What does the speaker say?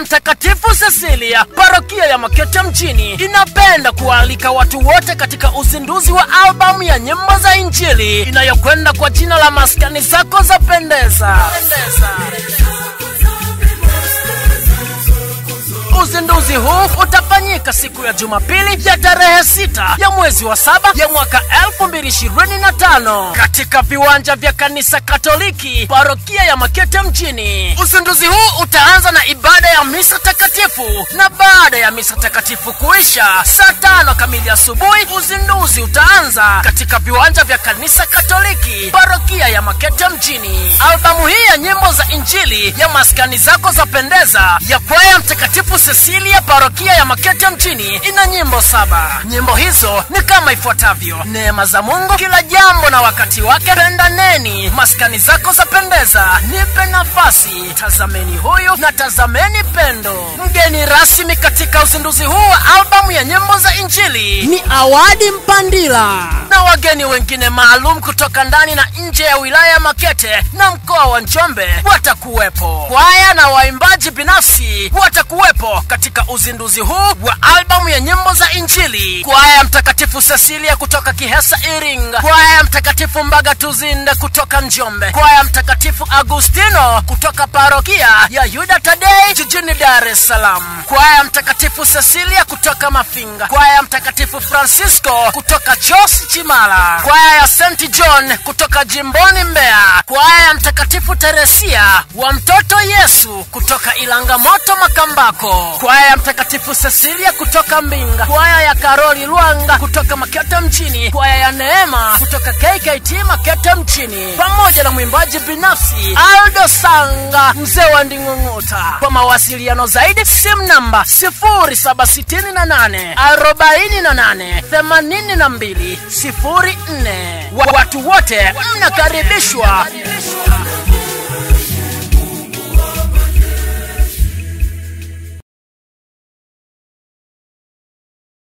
Kwaya Mtakatifu Cecilia parokia ya Makete mjini inapenda kualika watu wote katika uzinduzi wa albamu ya nyimbo za Injili inayokwenda kwa jina la Maskani Zako Zapendeza. Uzinduzi huu utafanyika siku ya Jumapili ya tarehe 6 ya mwezi wa 7 ya mwaka 2025 katika viwanja vya Kanisa Katoliki parokia ya Makete mjini. Uzinduzi huu utaanza na ibada ya misa takatifu, na baada ya misa takatifu kuisha saa 5 kamili asubuhi uzinduzi utaanza katika viwanja vya Kanisa Katoliki parokia ya Makete mjini. Albamu hii ya nyimbo za Injili ya Maskani Zako Zapendeza ya Kwaya Mtakatifu Cecilia parokia ya Makete mjini ina nyimbo 7. Nyimbo hizo ni kama ifuatavyo: Neema za Mungu, Kila Jambo na Wakati Wake, Pendaneni, Maskani Zako Zapendeza, Nipe Nafasi, Tazameni Huyu na Tazameni Pendo. Mgeni rasmi katika uzinduzi huu wa albamu ya nyimbo za Injili ni Awadi Mpandila, na wageni wengine maalum kutoka ndani na nje ya wilaya ya Makete na mkoa wa Njombe watakuwepo. Kwaya na waimbaji binafsi watakuwepo katika uzinduzi huu wa albamu ya nyimbo za Injili. Kwaya Mtakatifu Cecilia kutoka Kihesa Iringa, Kwaya Mtakatifu Mbaga Tuzinde kutoka Njombe, Kwaya Mtakatifu Agustino kutoka parokia ya Yuda Tadei jijini Dar es Salaam, Kwaya Mtakatifu Cecilia kutoka Mafinga, Kwaya Mtakatifu Francisco kutoka Jos Chimala, Kwaya ya St. John kutoka jimboni Mbeya, Kwaya Mtakatifu Teresia wa Mtoto Yesu kutoka Ilangamoto Makambako, Kwaya Mtakatifu Cecilia kutoka Mbinga, Kwaya ya Karoli Luanga kutoka Makete mjini, Kwaya ya Neema kutoka KKT Makete mjini, pamoja na mwimbaji binafsi Aldo Sanga mzee wa Nding'ong'ota. Kwa mawasiliano zaidi simu namba 0768 48 82 04. Watu wote mnakaribishwa.